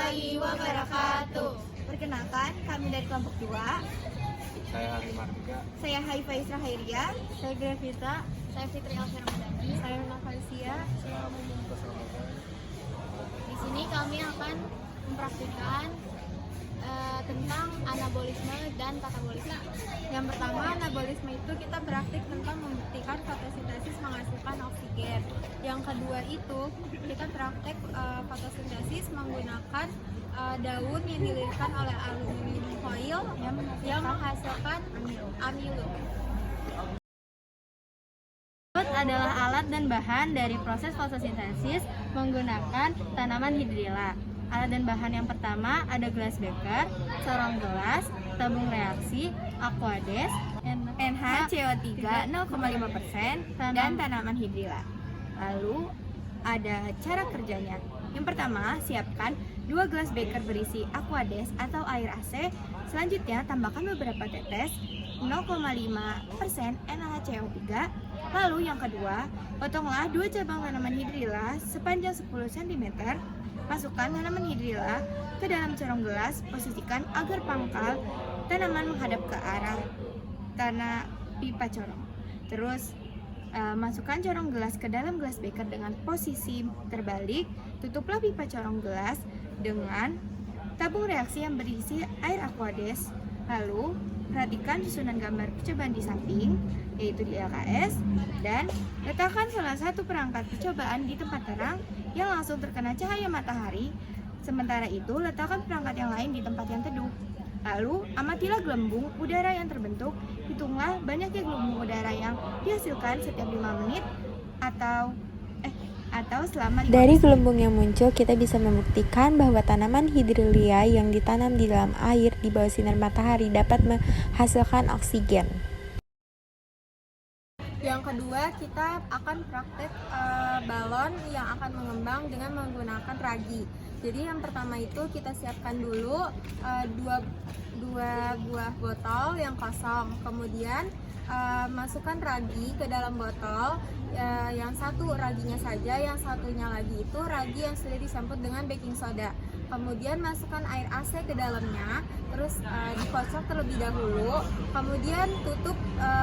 warahmatullahi wabarakatuh. Perkenalkan, kami dari kelompok 2. Saya Hari Mardika. Saya Haifa Isra Khairia. Saya Gravita. Saya Fitri Alfian Ramadhani. Saya Nuna Falicia. Saya Mumtaz Ramadan. Di sini kami akan mempraktikkan tentang anabolisme dan katabolisme. Yang pertama, anabolisme itu kita praktik tentang membuktikan fotosintesis menghasilkan oksigen. Yang kedua itu kita praktek fotosintesis menggunakan daun yang dilirikan oleh aluminium foil yang menghasilkan amilo. Adalah alat dan bahan dari proses fotosintesis menggunakan tanaman hidrilla. Alat dan bahan yang pertama ada gelas beker, corong gelas, tabung reaksi, aquades, NaCO3 0,5%, dan tanaman hidrilla. Lalu ada cara kerjanya. Yang pertama, siapkan 2 gelas beker berisi aquades atau air AC. Selanjutnya, tambahkan beberapa tetes 0,5% NaCO3. Lalu yang kedua, potonglah 2 cabang tanaman hidrilla sepanjang 10 cm. Masukkan tanaman hidrilla ke dalam corong gelas, posisikan agar pangkal tanaman menghadap ke arah tanah pipa corong. Terus masukkan corong gelas ke dalam gelas beker dengan posisi terbalik. Tutuplah pipa corong gelas dengan tabung reaksi yang berisi air aquades. Lalu perhatikan susunan gambar percobaan di samping, yaitu di LKS, dan letakkan salah satu perangkat percobaan di tempat terang yang langsung terkena cahaya matahari. Sementara itu, letakkan perangkat yang lain di tempat yang teduh. Lalu, amatilah gelembung udara yang terbentuk. Hitunglah banyaknya gelembung udara yang dihasilkan setiap 5 menit atau selama 5 Dari gelembung yang muncul, kita bisa membuktikan bahwa tanaman hidrilla yang ditanam di dalam air di bawah sinar matahari dapat menghasilkan oksigen. Yang kedua, kita akan praktek balon yang akan mengembang dengan menggunakan ragi. Jadi yang pertama itu kita siapkan dulu dua buah botol yang kosong. Kemudian masukkan ragi ke dalam botol. Yang satu raginya saja, yang satunya lagi itu ragi yang sudah dicampur dengan baking soda. Kemudian masukkan air AC ke dalamnya, terus dikocok terlebih dahulu. Kemudian tutup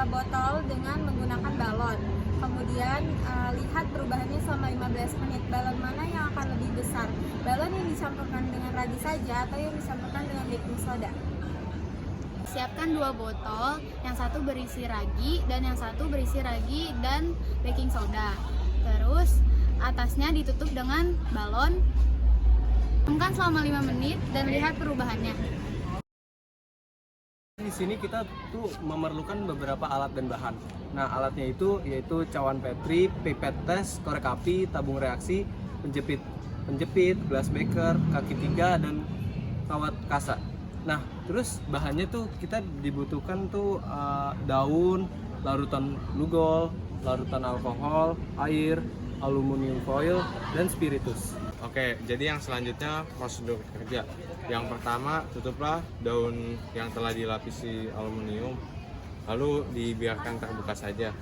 botol dengan menggunakan balon. Kemudian lihat perubahannya selama 15 menit. Balon mana yang akan lebih besar? Balon yang dicampurkan dengan ragi saja atau yang dicampurkan dengan baking soda? Siapkan 2 botol, yang satu berisi ragi dan yang satu berisi ragi dan baking soda. Terus atasnya ditutup dengan balon. Diamkan selama 5 menit dan lihat perubahannya. Di sini kita tuh memerlukan beberapa alat dan bahan. Nah, alatnya itu yaitu cawan Petri, pipet tes, korek api, tabung reaksi, penjepit, gelas beker, kaki 3, dan kawat kasa. Nah, terus bahannya tuh kita dibutuhkan tuh daun, larutan lugol, larutan alkohol, air, aluminium foil, dan spiritus. Oke, jadi yang selanjutnya prosedur kerja. Yang pertama, tutuplah daun yang telah dilapisi aluminium, lalu dibiarkan terbuka saja.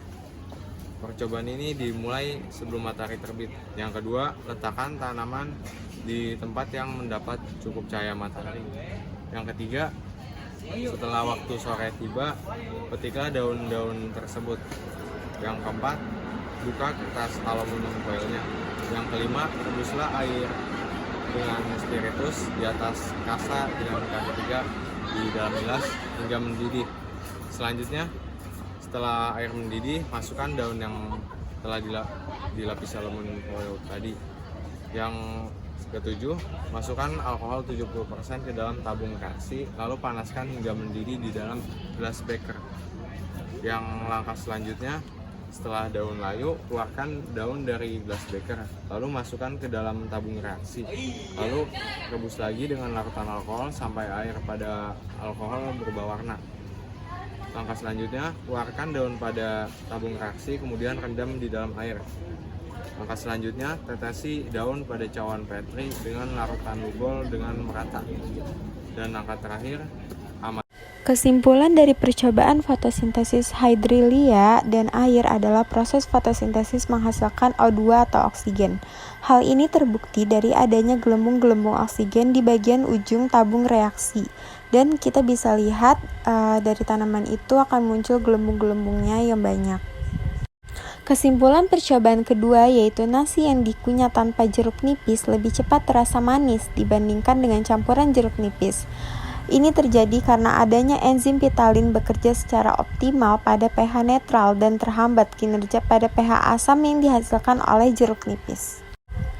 Percobaan ini dimulai sebelum matahari terbit. Yang kedua, letakkan tanaman di tempat yang mendapat cukup cahaya matahari. Yang ketiga, setelah waktu sore tiba, petiklah daun-daun tersebut. Yang keempat, buka kertas aluminium foilnya. Yang kelima, rebuslah air dengan spiritus di atas kasa dengan kaki 3 di dalam gelas hingga mendidih. Selanjutnya, setelah air mendidih, masukkan daun yang telah dilapisi aluminium foil tadi. Yang ketujuh, masukkan alkohol 70% ke dalam tabung reaksi, lalu panaskan hingga mendidih di dalam gelas beker. Yang langkah selanjutnya, setelah daun layu, keluarkan daun dari gelas beker, lalu masukkan ke dalam tabung reaksi. Lalu rebus lagi dengan larutan alkohol sampai air pada alkohol berubah warna. Langkah selanjutnya, keluarkan daun pada tabung reaksi, kemudian rendam di dalam air. Langkah selanjutnya, tetesi daun pada cawan Petri dengan larutan lugol dengan merata. Dan langkah terakhir, amat. Kesimpulan dari percobaan fotosintesis hidrilia dan air adalah proses fotosintesis menghasilkan O2 atau oksigen. Hal ini terbukti dari adanya gelembung-gelembung oksigen di bagian ujung tabung reaksi. Dan kita bisa lihat dari tanaman itu akan muncul gelembung-gelembungnya yang banyak. Kesimpulan percobaan kedua yaitu nasi yang dikunyah tanpa jeruk nipis lebih cepat terasa manis dibandingkan dengan campuran jeruk nipis. Ini terjadi karena adanya enzim pitalin bekerja secara optimal pada pH netral dan terhambat kinerja pada pH asam yang dihasilkan oleh jeruk nipis.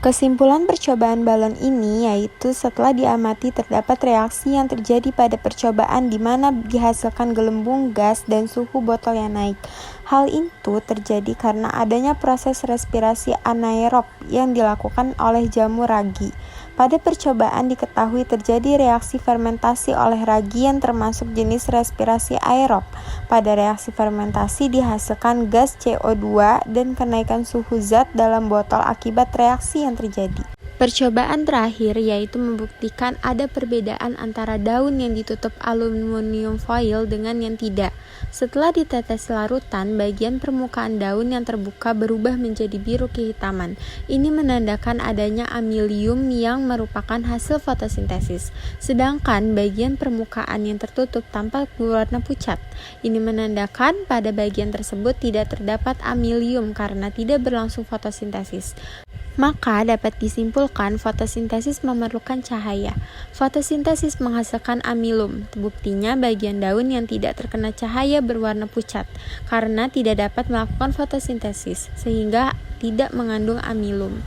Kesimpulan percobaan balon ini yaitu setelah diamati terdapat reaksi yang terjadi pada percobaan di mana dihasilkan gelembung gas dan suhu botol yang naik. Hal itu terjadi karena adanya proses respirasi anaerob yang dilakukan oleh jamur ragi. Pada percobaan diketahui terjadi reaksi fermentasi oleh ragi yang termasuk jenis respirasi aerob. Pada reaksi fermentasi dihasilkan gas CO2 dan kenaikan suhu zat dalam botol akibat reaksi yang terjadi. Percobaan terakhir yaitu membuktikan ada perbedaan antara daun yang ditutup aluminium foil dengan yang tidak. Setelah ditetes larutan, bagian permukaan daun yang terbuka berubah menjadi biru kehitaman. Ini menandakan adanya amilium yang merupakan hasil fotosintesis. Sedangkan bagian permukaan yang tertutup tampak berwarna pucat. Ini menandakan pada bagian tersebut tidak terdapat amilium karena tidak berlangsung fotosintesis. Maka dapat disimpulkan fotosintesis memerlukan cahaya. Fotosintesis menghasilkan amilum. Buktinya bagian daun yang tidak terkena cahaya berwarna pucat karena tidak dapat melakukan fotosintesis sehingga tidak mengandung amilum.